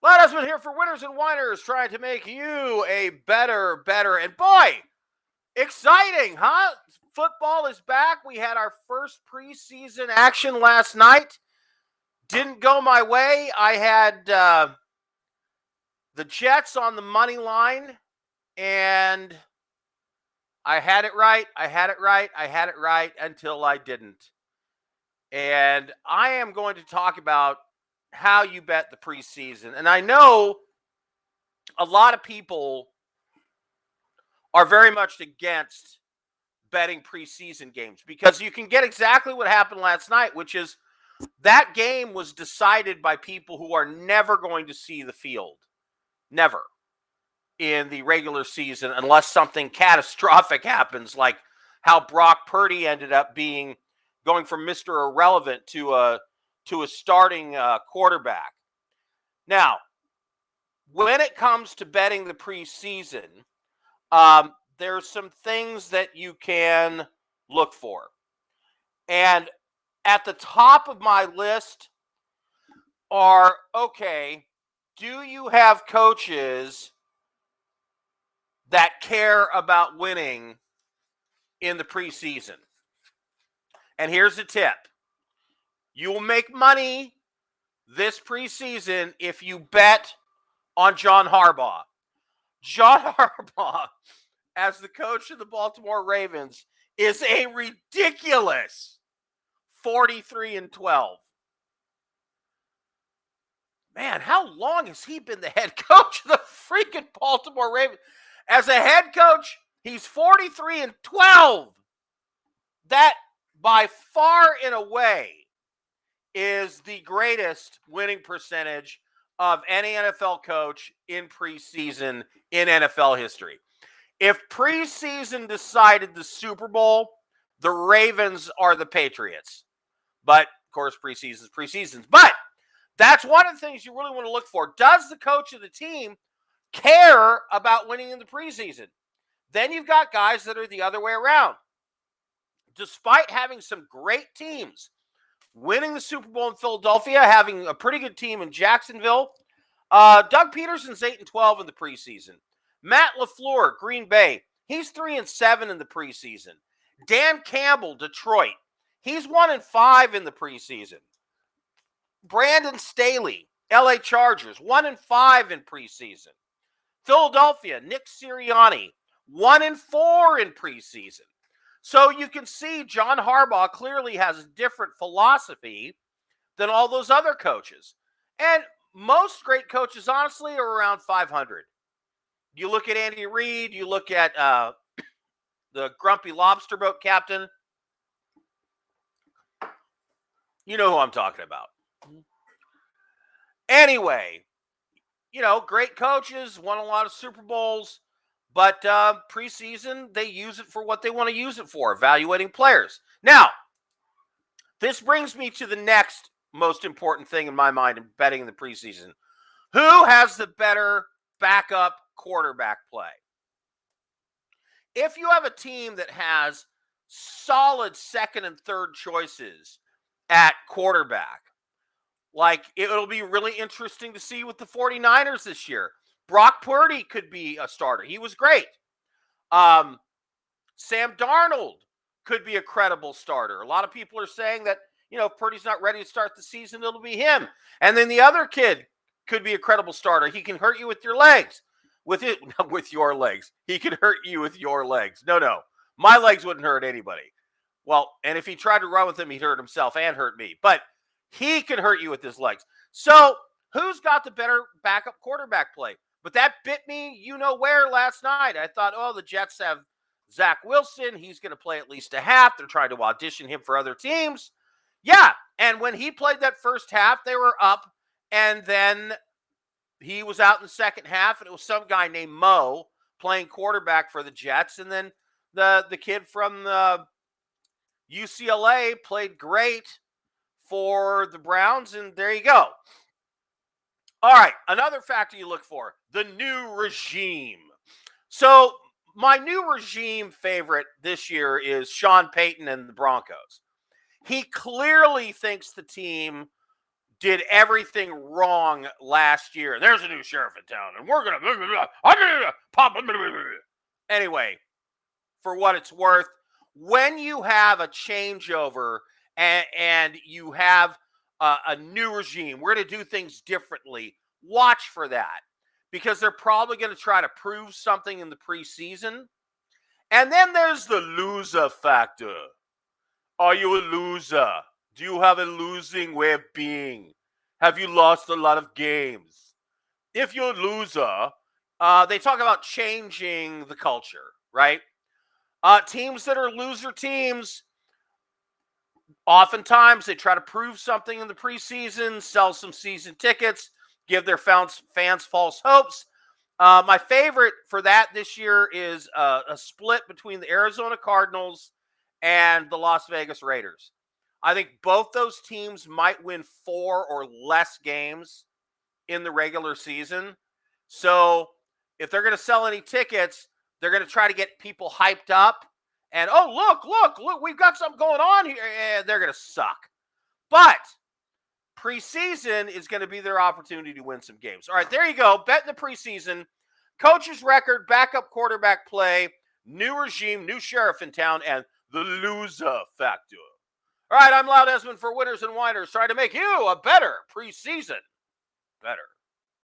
Esmond here for Winners and Whiners, trying to make you a better. And boy, exciting, huh? Football is back. We had our first preseason action last night. Didn't go my way. I had the Jets on the money line, and I had it right until I didn't. And I am going to talk about how you bet the preseason. And I know a lot of people are very much against betting preseason games because you can get exactly what happened last night, which is that game was decided by people who are never going to see the field. Never. In the regular season, unless something catastrophic happens, like how Brock Purdy ended up going from Mr. Irrelevant to a starting quarterback. Now, when it comes to betting the preseason, there's some things that you can look for. And at the top of my list are, okay, do you have coaches that care about winning in the preseason? And here's the tip. You will make money this preseason if you bet on John Harbaugh. John Harbaugh, as the coach of the Baltimore Ravens, is a ridiculous 43-12. Man, how long has he been the head coach of the freaking Baltimore Ravens? As a head coach, he's 43-12. That, by far and away, is the greatest winning percentage of any NFL coach in preseason in NFL history. If preseason decided the Super Bowl, the Ravens are the Patriots. But, of course, preseasons. But that's one of the things you really want to look for. Does the coach of the team care about winning in the preseason? Then you've got guys that are the other way around. Despite having some great teams, winning the Super Bowl in Philadelphia, having a pretty good team in Jacksonville, Doug Peterson's 8-12 in the preseason. Matt LaFleur, Green Bay, he's 3-7 in the preseason. Dan Campbell, Detroit, he's 1-5 in the preseason. Brandon Staley, LA Chargers, 1-5 in preseason. Philadelphia, Nick Sirianni, 1-4 in preseason. So you can see John Harbaugh clearly has a different philosophy than all those other coaches. And most great coaches, honestly, are around 500. You look at Andy Reid, you look at the grumpy lobster boat captain. You know who I'm talking about. Anyway, great coaches, won a lot of Super Bowls, but preseason, they use it for what they want to use it for, evaluating players. Now, this brings me to the next most important thing in my mind in betting in the preseason. Who has the better backup quarterback play? If you have a team that has solid second and third choices at quarterback, like it'll be really interesting to see with the 49ers this year. Brock Purdy could be a starter. He was great. Sam Darnold could be a credible starter. A lot of people are saying that, if Purdy's not ready to start the season, it'll be him. And then the other kid could be a credible starter. He can hurt you with your legs. With your legs. He can hurt you with your legs. No. My legs wouldn't hurt anybody. Well, and if he tried to run with them, he'd hurt himself and hurt me. But he can hurt you with his legs. So who's got the better backup quarterback play? But that bit me, where last night. I thought, the Jets have Zach Wilson. He's going to play at least a half. They're trying to audition him for other teams. Yeah, and when he played that first half, they were up. And then he was out in the second half, and it was some guy named Mo playing quarterback for the Jets. And then the kid from UCLA played great for the Browns, and there you go. All right, another factor you look for, the new regime. So my new regime favorite this year is Sean Payton and the Broncos. He clearly thinks the team did everything wrong last year. There's a new sheriff in town, and we're going to pop. Anyway, for what it's worth, when you have a changeover and you have a new regime, we're going to do things differently. Watch for that, because they're probably going to try to prove something in the preseason. And then there's the loser factor. Are you a loser? Do you have a losing way of being? Have you lost a lot of games? If you're a loser, they talk about changing the culture, right? Teams that are loser teams, oftentimes they try to prove something in the preseason, sell some season tickets, give their fans false hopes. My favorite for that this year is a split between the Arizona Cardinals and the Las Vegas Raiders. I think both those teams might win 4 or less games in the regular season. So if they're going to sell any tickets, they're going to try to get people hyped up. And, oh, look, we've got something going on here. And they're going to suck. But preseason is going to be their opportunity to win some games. All right, there you go. Bet in the preseason. Coach's record, backup quarterback play, new regime, new sheriff in town, and the loser factor. All right, I'm Loud Esmond for Winners and Whiners, trying to make you a better preseason better.